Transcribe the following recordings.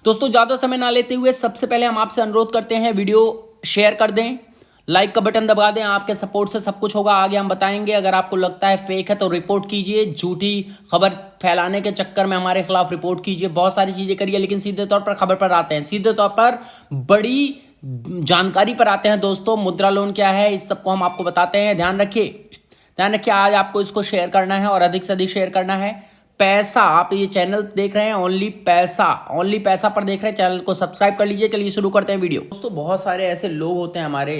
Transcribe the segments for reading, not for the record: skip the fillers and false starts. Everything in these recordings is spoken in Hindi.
दोस्तों ज़्यादा समय ना लेते हुए सबसे पहले हम आपसे अनुरोध करते हैं वीडियो शेयर कर दें, लाइक का बटन दबा दें। आपके सपोर्ट से सब कुछ होगा, आगे हम बताएंगे। अगर आपको लगता है फेक है तो रिपोर्ट कीजिए, झूठी खबर फैलाने के चक्कर में हमारे खिलाफ रिपोर्ट कीजिए, बहुत सारी चीज़ें करिए, लेकिन सीधे तौर पर खबर पर आते हैं, सीधे तौर पर बड़ी जानकारी पर आते हैं। दोस्तों मुद्रा लोन क्या है इस सबको हम आपको बताते हैं, ध्यान रखिए। आज आपको इसको शेयर करना है और अधिक से अधिक शेयर करना है। पैसा, आप ये चैनल देख रहे हैं ओनली पैसा पर देख रहे हैं, चैनल को सब्सक्राइब कर लीजिए। चलिए शुरू करते हैं वीडियो। दोस्तों बहुत सारे ऐसे लोग होते हैं हमारे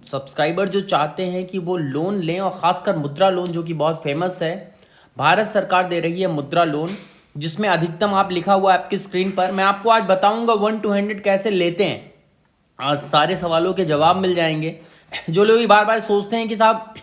सब्सक्राइबर जो चाहते हैं कि वो लोन लें, और खासकर मुद्रा लोन जो कि बहुत फेमस है। भारत सरकार दे रही है मुद्रा लोन, जिसमें अधिकतम आप लिखा हुआ है आपकी स्क्रीन पर। मैं आपको आज बताऊंगा 1 to 100 कैसे लेते हैं। आज सारे सवालों के जवाब मिल जाएंगे। जो लोग बार बार सोचते हैं कि साहब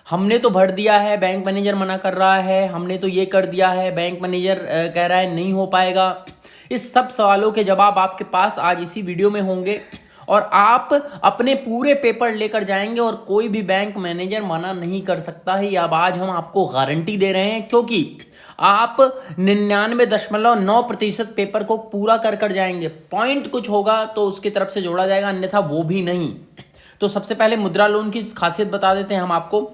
हमने तो भर दिया है, बैंक मैनेजर मना कर रहा है, हमने तो ये कर दिया है, बैंक मैनेजर कह रहा है नहीं हो पाएगा, इस सब सवालों के जवाब आपके पास आज इसी वीडियो में होंगे और आप अपने पूरे पेपर लेकर जाएंगे और कोई भी बैंक मैनेजर मना नहीं कर सकता है। अब आज हम आपको गारंटी दे रहे हैं, क्योंकि आप 99.9% पेपर को पूरा कर जाएंगे। पॉइंट कुछ होगा तो उसकी तरफ से जोड़ा जाएगा, अन्यथा वो भी नहीं। तो सबसे पहले मुद्रा लोन की खासियत बता देते हैं हम आपको।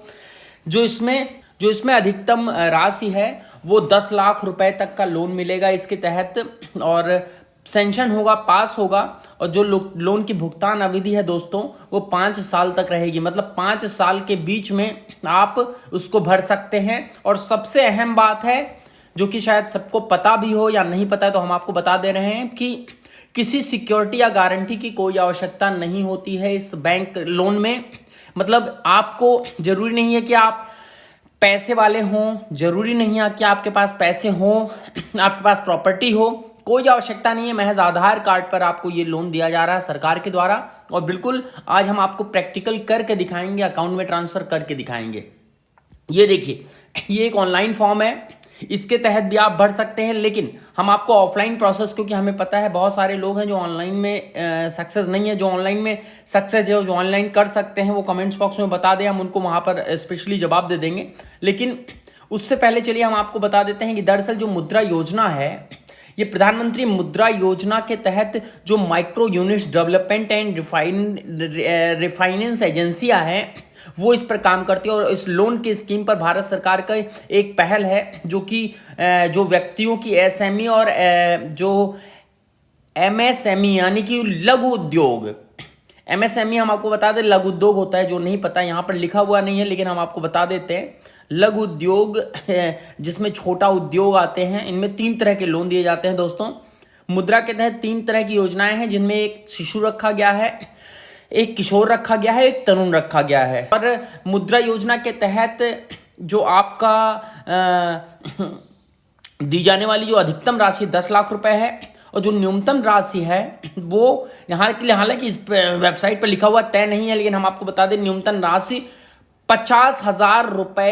जो इसमें अधिकतम राशि है वो 10 लाख रुपए तक का लोन मिलेगा इसके तहत, और सेंक्शन होगा, पास होगा। और जो लोन की भुगतान अवधि है दोस्तों वो 5 साल तक रहेगी, मतलब 5 साल के बीच में आप उसको भर सकते हैं। और सबसे अहम बात है जो कि शायद सबको पता भी हो या नहीं पता है, तो हम आपको बता दे रहे हैं कि किसी सिक्योरिटी या गारंटी की कोई आवश्यकता नहीं होती है इस बैंक लोन में। मतलब आपको जरूरी नहीं है कि आप पैसे वाले हों, जरूरी नहीं है कि आपके पास पैसे हों, आपके पास प्रॉपर्टी हो, कोई आवश्यकता नहीं है। महज आधार कार्ड पर आपको ये लोन दिया जा रहा है सरकार के द्वारा। और बिल्कुल आज हम आपको प्रैक्टिकल करके दिखाएंगे, अकाउंट में ट्रांसफर करके दिखाएंगे। ये देखिए, ये एक ऑनलाइन फॉर्म है, इसके तहत भी आप भर सकते हैं, लेकिन हम आपको ऑफलाइन प्रोसेस, क्योंकि हमें पता है बहुत सारे लोग हैं जो ऑनलाइन में सक्सेस नहीं है। जो ऑनलाइन में सक्सेस है, जो ऑनलाइन कर सकते हैं, वो कमेंट्स बॉक्स में बता दें, हम उनको वहाँ पर स्पेशली जवाब दे देंगे। लेकिन उससे पहले चलिए हम आपको बता देते हैं कि दरअसल जो मुद्रा योजना है, ये प्रधानमंत्री मुद्रा योजना के तहत जो micro units development and refinance एजेंसियाँ हैं वो इस पर काम करती है। और इस लोन की स्कीम पर भारत सरकार का एक पहल है जो कि जो व्यक्तियों की एसएमई और जो एमएसएमई यानी कि लघु उद्योग, एमएसएमई हम आपको बता दें लघु उद्योग होता है, जो नहीं पता यहाँ पर लिखा हुआ नहीं है लेकिन हम आपको बता देते हैं। लघु उद्योग जिसमें छोटा उद्योग आते हैं, इनमें 3 तरह के लोन दिए जाते हैं दोस्तों। मुद्रा के तहत 3 तरह की योजनाएं हैं, जिनमें एक शिशु रखा गया है, एक किशोर रखा गया है, एक तरुण रखा गया है। और मुद्रा योजना के तहत जो आपका दी जाने वाली जो अधिकतम राशि 10 लाख रुपए है, और जो न्यूनतम राशि है वो यहाँ के लिए, हालांकि इस वेबसाइट पर लिखा हुआ तय नहीं है, लेकिन हम आपको बता दें न्यूनतम राशि 50,000 रुपए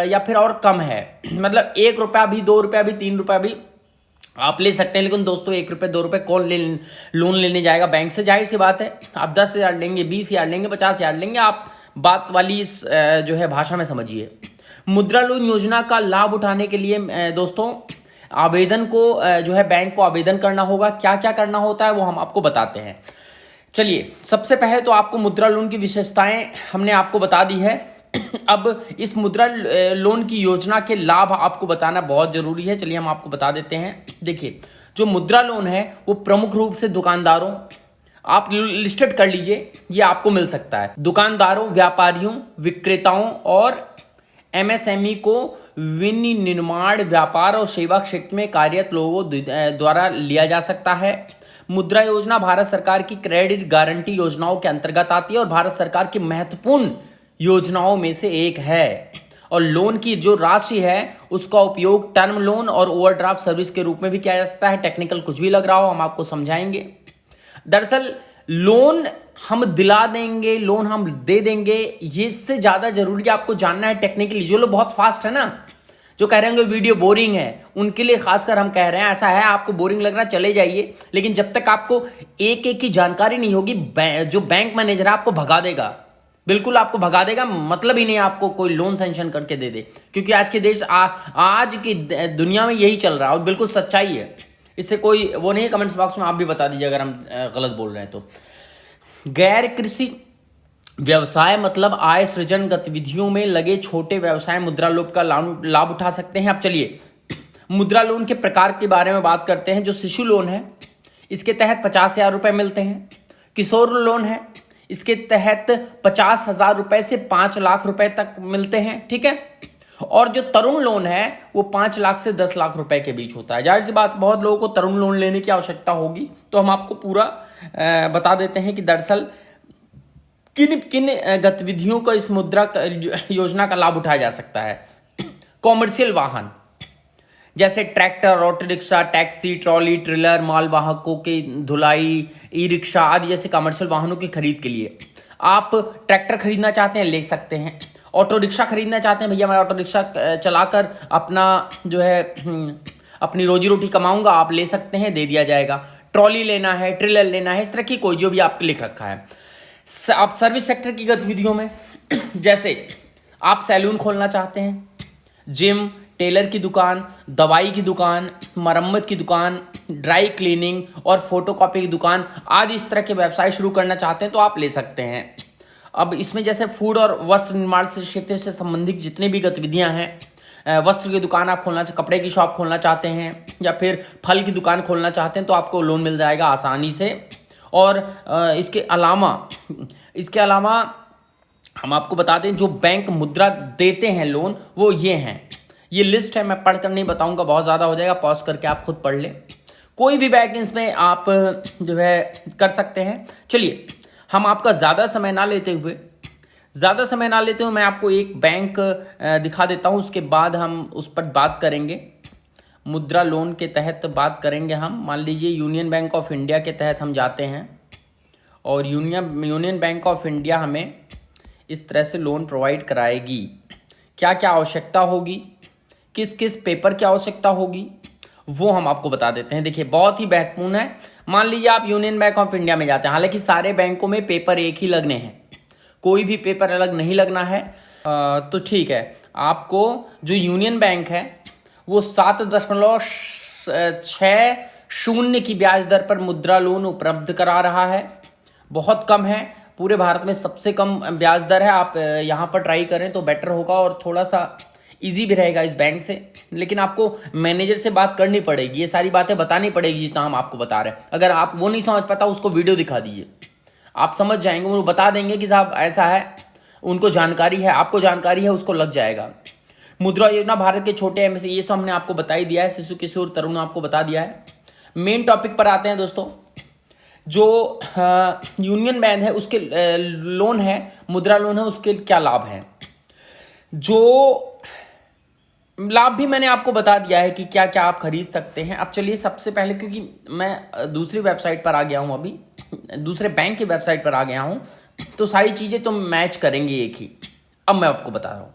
या फिर और कम है। मतलब 1 रुपया भी, 2 रुपया भी, 3 रुपया भी आप ले सकते हैं। लेकिन दोस्तों 1 रुपये 2 रुपये कौन लोन लेने जाएगा बैंक से? जाहिर सी बात है, आप 10,000 लेंगे, 20,000 लेंगे, 50,000 लेंगे, आप बात वाली इस जो है भाषा में समझिए। मुद्रा लोन योजना का लाभ उठाने के लिए दोस्तों आवेदन को जो है बैंक को आवेदन करना होगा। क्या क्या करना होता है वो हम आपको बताते हैं। चलिए सबसे पहले तो आपको मुद्रा लोन की विशेषताएं हमने आपको बता दी है। अब इस मुद्रा लोन की योजना के लाभ आपको बताना बहुत जरूरी है। चलिए हम आपको बता देते हैं। देखिए, जो मुद्रा लोन है वो प्रमुख रूप से दुकानदारों, आप लिस्टेड कर लीजिए, ये आपको मिल सकता है। दुकानदारों, व्यापारियों, विक्रेताओं और एमएसएमई को विनिर्माण, व्यापार और सेवा क्षेत्र में कार्यरत लोगों द्वारा लिया जा सकता है। मुद्रा योजना भारत सरकार की क्रेडिट गारंटी योजनाओं के अंतर्गत आती है और भारत सरकार की महत्वपूर्ण योजनाओं में से एक है। और लोन की जो राशि है उसका उपयोग टर्म लोन और ओवरड्राफ्ट सर्विस के रूप में भी किया जा सकता है। टेक्निकल कुछ भी लग रहा हो हम आपको समझाएंगे। दरअसल लोन हम दिला देंगे, लोन हम दे देंगे, ये इससे ज़्यादा जरूरी आपको जानना है टेक्निकली। जो लोग बहुत फास्ट है ना, जो कह रहे होंगे वीडियो बोरिंग है, उनके लिए खासकर हम कह रहे हैं ऐसा है, आपको बोरिंग लग रहा चले जाइए, लेकिन जब तक आपको एक एक की जानकारी नहीं होगी, जो बैंक मैनेजर है आपको भगा देगा, बिल्कुल आपको भगा देगा। मतलब ही नहीं आपको कोई लोन सैंक्शन करके दे दे, क्योंकि आज के देश आज की दुनिया में यही चल रहा है और बिल्कुल सच्चाई है। इससे कोई वो नहीं है, कमेंट्स बॉक्स में आप भी बता दीजिए अगर हम गलत बोल रहे हैं तो। गैर कृषि व्यवसाय मतलब आय सृजन गतिविधियों में लगे छोटे व्यवसाय मुद्रा लोन का लाभ उठा सकते हैं। अब चलिए मुद्रा लोन के प्रकार के बारे में बात करते हैं। जो शिशु लोन है इसके तहत 50,000 रुपये मिलते हैं। किशोर लोन है इसके तहत 50,000 रुपये से 5 लाख रुपए तक मिलते हैं, ठीक है। और जो तरुण लोन है वो 5 लाख से 10 लाख रुपए के बीच होता है। जाहिर सी बात बहुत लोगों को तरुण लोन लेने की आवश्यकता होगी, तो हम आपको पूरा बता देते हैं कि दरअसल किन किन गतिविधियों का इस मुद्रा योजना का लाभ उठाया जा सकता है। कॉमर्शियल वाहन जैसे tractor, auto rickshaw, taxi, trolley, trailer, मालवाहकों की धुलाई, ई रिक्शा आदि जैसे कमर्शियल वाहनों की खरीद के लिए आप ट्रैक्टर खरीदना चाहते हैं ले सकते हैं। ऑटो रिक्शा खरीदना चाहते हैं, भैया मैं ऑटो रिक्शा चलाकर अपना जो है अपनी रोजी रोटी कमाऊंगा, आप ले सकते हैं, दे दिया जाएगा। ट्रॉली लेना है, ट्रेलर लेना है, इस तरह की कोई जो भी आपको लिख रखा है। आप सर्विस सेक्टर की गतिविधियों में जैसे आप सैलून खोलना चाहते हैं, जिम, टेलर की दुकान, दवाई की दुकान, मरम्मत की दुकान, ड्राई क्लीनिंग और फोटोकॉपी की दुकान आदि इस तरह के व्यवसाय शुरू करना चाहते हैं तो आप ले सकते हैं। अब इसमें जैसे फूड और वस्त्र निर्माण से क्षेत्र से संबंधित जितनी भी गतिविधियां हैं, वस्त्र की दुकान आप खोलना, कपड़े की शॉप खोलना चाहते हैं या फिर फल की दुकान खोलना चाहते हैं तो आपको लोन मिल जाएगा आसानी से। और इसके अलावा हम आपको बता दें जो बैंक मुद्रा देते हैं लोन वो ये हैं। ये लिस्ट है, मैं पढ़कर नहीं बताऊंगा, बहुत ज़्यादा हो जाएगा, पॉज करके आप खुद पढ़ लें। कोई भी बैंक इसमें आप जो है कर सकते हैं। चलिए हम आपका ज़्यादा समय ना लेते हुए मैं आपको एक बैंक दिखा देता हूँ, उसके बाद हम उस पर बात करेंगे। मुद्रा लोन के तहत बात करेंगे हम। मान लीजिए यूनियन बैंक ऑफ इंडिया के तहत हम जाते हैं और यूनियन बैंक ऑफ इंडिया हमें इस तरह से लोन प्रोवाइड कराएगी। क्या क्या आवश्यकता होगी, किस किस पेपर की आवश्यकता होगी, वो हम आपको बता देते हैं। देखिए बहुत ही महत्वपूर्ण है। मान लीजिए आप यूनियन बैंक ऑफ इंडिया में जाते हैं, हालांकि सारे बैंकों में पेपर एक ही लगने हैं, कोई भी पेपर अलग नहीं लगना है, तो ठीक है। आपको जो यूनियन बैंक है वो 7.60 की ब्याज दर पर मुद्रा लोन उपलब्ध करा रहा है। बहुत कम है, पूरे भारत में सबसे कम ब्याज दर है। आप यहाँ पर ट्राई करें तो बेटर होगा और थोड़ा सा इजी भी रहेगा इस बैंक से। लेकिन आपको मैनेजर से बात करनी पड़ेगी, ये सारी बातें बतानी पड़ेगी जितना हम आपको बता रहे हैं। अगर आप वो नहीं समझ पाता उसको वीडियो दिखा दीजिए, आप समझ जाएंगे। वो बता देंगे कि साहब ऐसा है, उनको जानकारी है, आपको जानकारी है, उसको लग जाएगा। मुद्रा योजना भारत के छोटे एमएसएमई, ये सब हमने आपको बता ही दिया है। शिशु, किशोर, तरुण आपको बता दिया है। मेन टॉपिक पर आते हैं दोस्तों। जो यूनियन बैंक है उसके लोन है, मुद्रा लोन है, उसके क्या लाभ है। जो लाभ भी मैंने आपको बता दिया है कि क्या क्या आप खरीद सकते हैं। अब चलिए सबसे पहले, क्योंकि मैं दूसरी वेबसाइट पर आ गया हूं, अभी दूसरे बैंक की वेबसाइट पर आ गया हूं, तो सारी चीज़ें तो मैच करेंगे एक ही। अब मैं आपको बता रहा हूं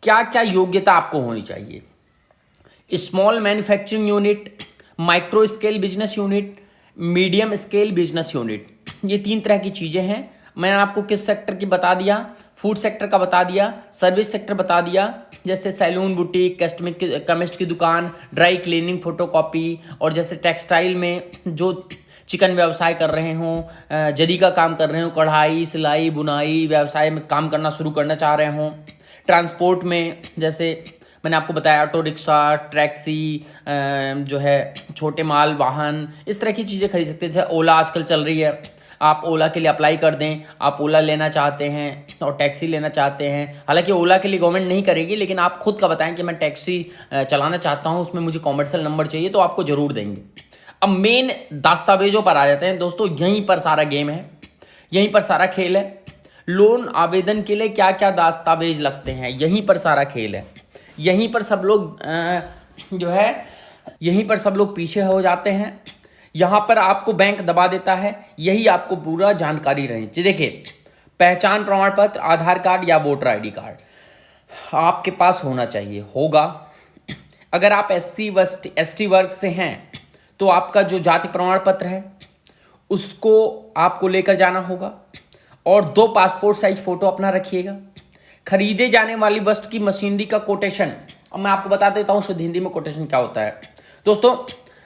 क्या क्या योग्यता आपको होनी चाहिए। Small manufacturing unit, micro scale business unit, medium scale business unit, ये 3 तरह की चीज़ें हैं। मैंने आपको किस सेक्टर की बता दिया, फूड सेक्टर का बता दिया, सर्विस सेक्टर बता दिया, जैसे सैलून, बुटीक, केमिस्ट की दुकान, ड्राई क्लीनिंग, फोटोकॉपी, और जैसे टेक्सटाइल में जो चिकन व्यवसाय कर रहे हों, जरी का काम कर रहे हों, कढ़ाई, सिलाई, बुनाई व्यवसाय में काम करना शुरू करना चाह रहे हों। ट्रांसपोर्ट में जैसे मैंने आपको बताया ऑटो रिक्शा, टैक्सी, जो है छोटे माल वाहन, इस तरह की चीज़ें खरीद सकते हैं। जैसे ओला आजकल चल रही है, आप ओला के लिए अप्लाई कर दें। आप ओला लेना चाहते हैं और टैक्सी लेना चाहते हैं, हालांकि ओला के लिए गवर्नमेंट नहीं करेगी, लेकिन आप खुद का बताएं कि मैं टैक्सी चलाना चाहता हूं, उसमें मुझे कॉमर्शियल नंबर चाहिए, तो आपको ज़रूर देंगे। अब मेन दस्तावेजों पर आ जाते हैं दोस्तों। यहीं पर सारा गेम है, यहीं पर सारा खेल है। लोन आवेदन के लिए क्या क्या दस्तावेज लगते हैं, यहीं पर सारा खेल है। यहीं पर सब लोग यहीं पर सब लोग पीछे हो जाते हैं। यहाँ पर आपको बैंक दबा देता है, यही आपको पूरा जानकारी रहनी चाहिए। देखिए पहचान प्रमाण पत्र, आधार कार्ड या वोटर आईडी कार्ड आपके पास होना चाहिए, होगा। अगर आप SC वर्ग से हैं तो आपका जो जाति प्रमाण पत्र है उसको आपको लेकर जाना होगा, और 2 पासपोर्ट साइज फ़ोटो अपना रखिएगा। खरीदे जाने वाली वस्तु की मशीनरी का कोटेशन, अब मैं आपको बता देता हूँ शुद्ध हिंदी में कोटेशन क्या होता है। दोस्तों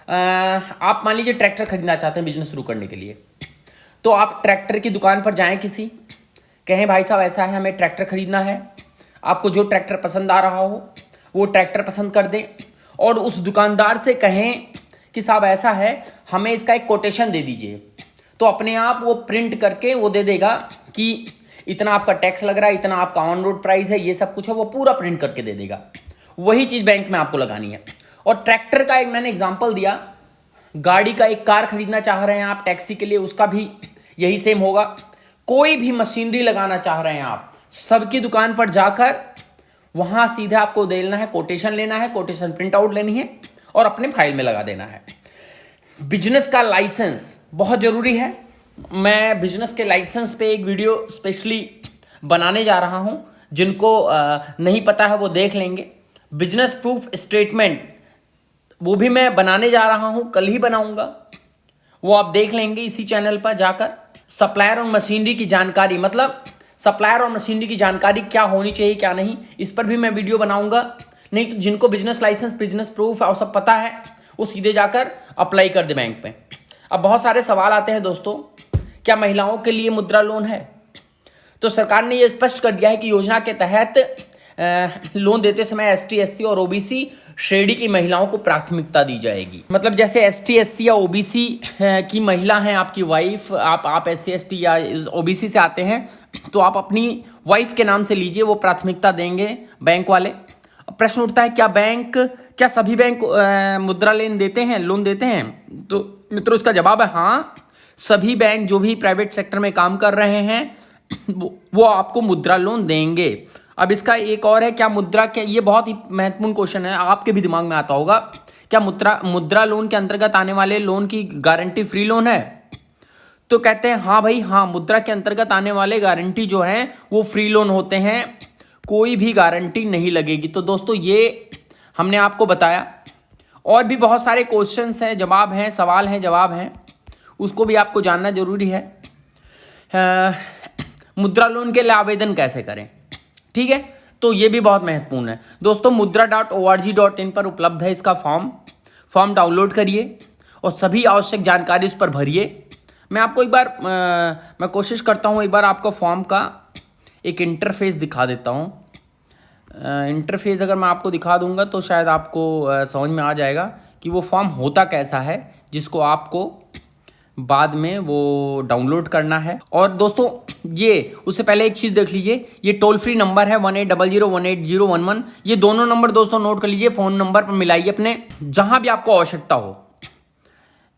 आप मान लीजिए ट्रैक्टर खरीदना चाहते हैं बिजनेस शुरू करने के लिए, तो आप ट्रैक्टर की दुकान पर जाएं, किसी कहें भाई साहब ऐसा है हमें ट्रैक्टर खरीदना है, आपको जो ट्रैक्टर पसंद आ रहा हो वो ट्रैक्टर पसंद कर दें और उस दुकानदार से कहें कि साहब ऐसा है हमें इसका एक कोटेशन दे दीजिए, तो अपने आप वो प्रिंट करके वो दे देगा कि इतना आपका टैक्स लग रहा है, इतना आपका ऑन रोड प्राइस है, ये सब कुछ है, वो पूरा प्रिंट करके दे देगा। वही चीज़ बैंक में आपको लगानी है। और ट्रैक्टर का एक मैंने एग्जांपल दिया, गाड़ी का एक कार खरीदना चाह रहे हैं आप टैक्सी के लिए, उसका भी यही सेम होगा। कोई भी मशीनरी लगाना चाह रहे हैं आप, सबकी दुकान पर जाकर वहाँ सीधे आपको देना है, कोटेशन लेना है, कोटेशन प्रिंट आउट लेनी है और अपने फाइल में लगा देना है। बिजनेस का लाइसेंस बहुत ज़रूरी है। मैं बिजनेस के लाइसेंस पे एक वीडियो स्पेशली बनाने जा रहा हूँ, जिनको नहीं पता है वो देख लेंगे। बिजनेस प्रूफ स्टेटमेंट वो भी मैं बनाने जा रहा हूँ, कल ही बनाऊंगा, वो आप देख लेंगे इसी चैनल पर जाकर। सप्लायर और मशीनरी की जानकारी, मतलब सप्लायर और मशीनरी की जानकारी क्या होनी चाहिए क्या नहीं, इस पर भी मैं वीडियो बनाऊंगा। नहीं तो जिनको बिजनेस लाइसेंस, बिजनेस प्रूफ और सब पता है वो सीधे जाकर अप्लाई कर दे बैंक में। अब बहुत सारे सवाल आते हैं दोस्तों, क्या महिलाओं के लिए मुद्रा लोन है? तो सरकार ने ये स्पष्ट कर दिया है कि योजना के तहत लोन देते समय ST SC और OBC श्रेणी की महिलाओं को प्राथमिकता दी जाएगी। मतलब जैसे ST SC या OBC की महिला हैं आपकी वाइफ, आप SC ST या OBC से आते हैं तो आप अपनी वाइफ के नाम से लीजिए, वो प्राथमिकता देंगे बैंक वाले। प्रश्न उठता है क्या सभी बैंक मुद्रा लोन देते हैं? तो मित्रों इसका जवाब है हाँ, सभी बैंक जो भी प्राइवेट सेक्टर में काम कर रहे हैं वो आपको मुद्रा लोन देंगे। अब इसका एक और है, क्या मुद्रा के, ये बहुत ही महत्वपूर्ण क्वेश्चन है, आपके भी दिमाग में आता होगा, क्या मुद्रा लोन के अंतर्गत आने वाले लोन की गारंटी फ्री लोन है? तो कहते हैं हाँ भाई हाँ, मुद्रा के अंतर्गत आने वाले गारंटी जो है वो फ्री लोन होते हैं, कोई भी गारंटी नहीं लगेगी। तो दोस्तों ये हमने आपको बताया। और भी बहुत सारे क्वेश्चंस हैं, जवाब हैं, सवाल हैं, जवाब हैं, उसको भी आपको जानना जरूरी है। मुद्रा लोन के लिए आवेदन कैसे करें, ठीक है, तो ये भी बहुत महत्वपूर्ण है दोस्तों। mudra.org.in पर उपलब्ध है इसका फॉर्म डाउनलोड करिए और सभी आवश्यक जानकारी उस पर भरिए। मैं आपको एक बार मैं कोशिश करता हूँ एक बार आपको फॉर्म का एक इंटरफेस दिखा देता हूँ। इंटरफेस अगर मैं आपको दिखा दूंगा तो शायद आपको समझ में आ जाएगा कि वो फॉर्म होता कैसा है, जिसको आपको बाद में वो डाउनलोड करना है। और दोस्तों ये उससे पहले एक चीज़ देख लीजिए, ये टोल फ्री नंबर है 1800180111। ये दोनों नंबर दोस्तों नोट कर लीजिए, फ़ोन नंबर पर मिलाइए अपने, जहाँ भी आपको आवश्यकता हो,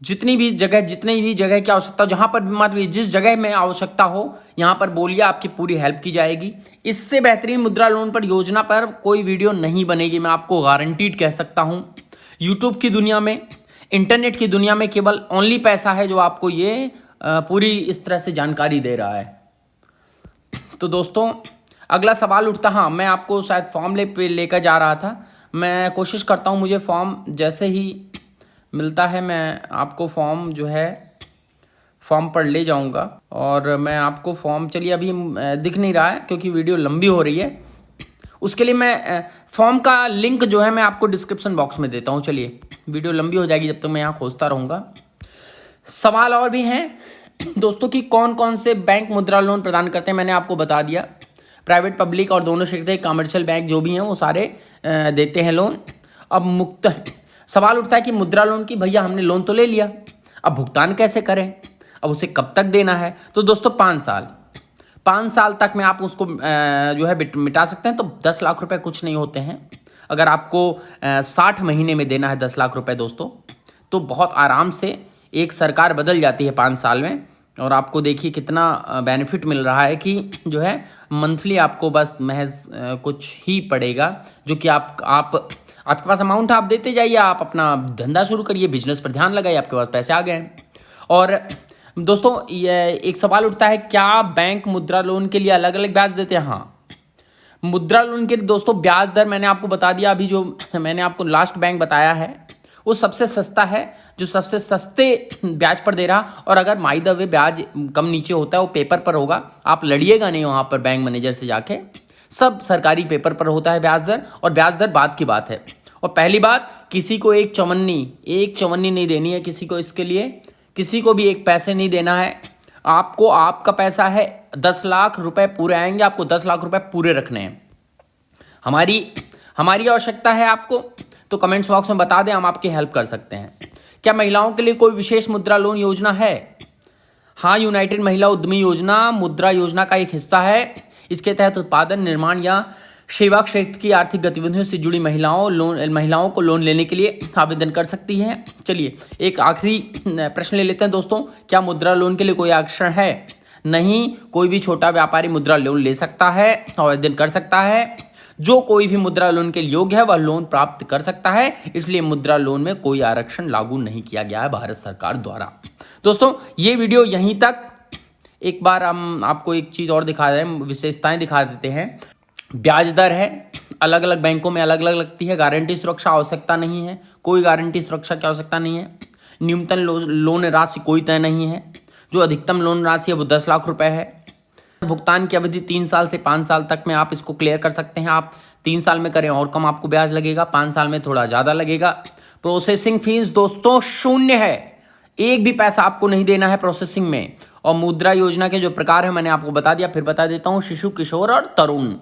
जितनी भी जगह की आवश्यकता हो, जहाँ पर भी मतलब जिस जगह में आवश्यकता हो यहाँ पर बोलिए, आपकी पूरी हेल्प की जाएगी। इससे बेहतरीन मुद्रा लोन पर योजना पर कोई वीडियो नहीं बनेगी, मैं आपको गारंटीड कह सकता हूँ। यूट्यूब की दुनिया में, इंटरनेट की दुनिया में केवल ओनली पैसा है जो आपको ये पूरी इस तरह से जानकारी दे रहा है। तो दोस्तों अगला सवाल उठता, हाँ मैं आपको शायद फॉर्म लेकर जा रहा था, मैं कोशिश करता हूँ मुझे फॉर्म जैसे ही मिलता है मैं आपको फॉर्म जो है फॉर्म पर ले जाऊंगा। और मैं आपको फॉर्म, चलिए अभी दिख नहीं रहा है क्योंकि वीडियो लंबी हो रही है, उसके लिए मैं फॉर्म का लिंक जो है मैं आपको डिस्क्रिप्शन बॉक्स में देता हूँ। चलिए वीडियो लंबी हो जाएगी जब तक मैं यहाँ खोजता रहूँगा। सवाल और भी हैं दोस्तों कि कौन कौन से बैंक मुद्रा लोन प्रदान करते हैं, मैंने आपको बता दिया। प्राइवेट, पब्लिक और दोनों क्षेत्र के कमर्शियल बैंक जो भी हैं वो सारे देते हैं लोन। अब मुक्त सवाल उठता है कि मुद्रा लोन की, भैया हमने लोन तो ले लिया, अब भुगतान कैसे करें, अब उसे कब तक देना है? तो दोस्तों 5 साल तक में आप उसको जो है मिटा सकते हैं। तो 10 लाख रुपए कुछ नहीं होते हैं। अगर आपको 60 महीने में देना है 10 लाख रुपए दोस्तों, तो बहुत आराम से एक सरकार बदल जाती है 5 साल में। और आपको देखिए कितना बेनिफिट मिल रहा है कि जो है मंथली आपको बस महज कुछ ही पड़ेगा, जो कि आपके पास अमाउंट आप देते जाइए, आप अपना धंधा शुरू करिए, बिजनेस पर ध्यान लगाइए, आपके पास पैसे आ गए हैं। और दोस्तों ये एक सवाल उठता है, क्या बैंक मुद्रा लोन के लिए अलग अलग ब्याज देते हैं? हाँ, मुद्रा लोन के दोस्तों ब्याज दर मैंने आपको बता दिया। अभी जो मैंने आपको लास्ट बैंक बताया है वो सबसे सस्ता है, जो सबसे सस्ते ब्याज पर दे रहा। और अगर माई द वे ब्याज कम नीचे होता है वो पेपर पर होगा, आप लड़िएगा नहीं वहाँ पर बैंक मैनेजर से जाके, सब सरकारी पेपर पर होता है ब्याज दर, और ब्याज दर बाद की बात है। और पहली बात, किसी को एक चवन्नी नहीं देनी है किसी को, इसके लिए किसी को भी एक पैसे नहीं देना है आपको। आपका पैसा है 10 लाख रुपए पूरे आएंगे, आपको 10 लाख रुपए पूरे रखने हैं। हमारी आवश्यकता है आपको, तो कमेंट्स बॉक्स में बता दें, हम आपकी हेल्प कर सकते हैं। क्या महिलाओं के लिए कोई विशेष मुद्रा लोन योजना है? हाँ, यूनाइटेड महिला उद्यमी योजना मुद्रा योजना का एक हिस्सा है। इसके तहत उत्पादन, निर्माण या सेवा क्षेत्र की आर्थिक गतिविधियों से जुड़ी महिलाओं को लोन लेने के लिए आवेदन कर सकती हैं। चलिए एक आखिरी प्रश्न ले लेते हैं दोस्तों, क्या मुद्रा लोन के लिए कोई आरक्षण है? नहीं, कोई भी छोटा व्यापारी मुद्रा लोन ले सकता है, आवेदन कर सकता है। जो कोई भी मुद्रा लोन के लिए योग्य है वह लोन प्राप्त कर सकता है, इसलिए मुद्रा लोन में कोई आरक्षण लागू नहीं किया गया है भारत सरकार द्वारा। दोस्तों ये वीडियो यहीं तक। एक बार हम आपको एक चीज़ और दिखा रहे हैं, विशेषताएं दिखा देते हैं। ब्याज दर है, अलग अलग बैंकों में अलग अलग लगती है। गारंटी सुरक्षा आवश्यकता नहीं है, कोई गारंटी सुरक्षा की आवश्यकता नहीं है। न्यूनतम लोन राशि कोई तय नहीं है। जो अधिकतम लोन राशि है वो 10 लाख रुपए है। भुगतान की अवधि 3 साल से 5 साल तक में आप इसको क्लियर कर सकते हैं। आप 3 साल में करें और कम आपको ब्याज लगेगा, 5 साल में थोड़ा ज़्यादा लगेगा। प्रोसेसिंग फीस दोस्तों 0 है, एक भी पैसा आपको नहीं देना है प्रोसेसिंग में। और मुद्रा योजना के जो प्रकार है मैंने आपको बता दिया, फिर बता देता हूँ, शिशु, किशोर और तरुण।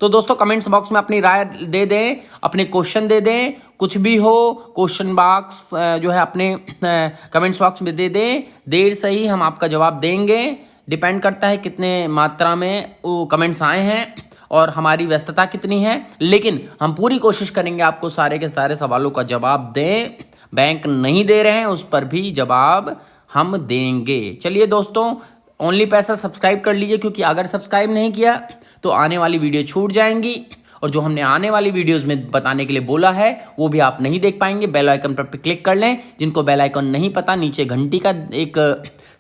तो दोस्तों कमेंट्स बॉक्स में अपनी राय दे दें, अपने क्वेश्चन दे दें, कुछ भी हो क्वेश्चन बॉक्स जो है अपने कमेंट्स बॉक्स में दे दें। देर से ही हम आपका जवाब देंगे, डिपेंड करता है कितने मात्रा में वो कमेंट्स आए हैं और हमारी व्यस्तता कितनी है, लेकिन हम पूरी कोशिश करेंगे आपको सारे के सारे सवालों का जवाब दें। बैंक नहीं दे रहे हैं उस पर भी जवाब हम देंगे। चलिए दोस्तों, ओनली पैसा सब्सक्राइब कर लीजिए, क्योंकि अगर सब्सक्राइब नहीं किया तो आने वाली वीडियो छूट जाएंगी और जो हमने आने वाली वीडियोस में बताने के लिए बोला है वो भी आप नहीं देख पाएंगे। बेल आइकन पर क्लिक कर लें। जिनको बेल आइकन नहीं पता, नीचे घंटी का एक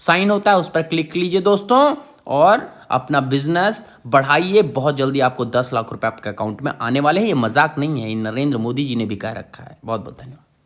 साइन होता है, उस पर क्लिक कीजिए दोस्तों और अपना बिजनेस बढ़ाइए। बहुत जल्दी आपको 10 लाख रुपए आपके अकाउंट में आने वाले हैं। ये मजाक नहीं है, ये नरेंद्र मोदी जी ने भी कह रखा है। बहुत बहुत धन्यवाद।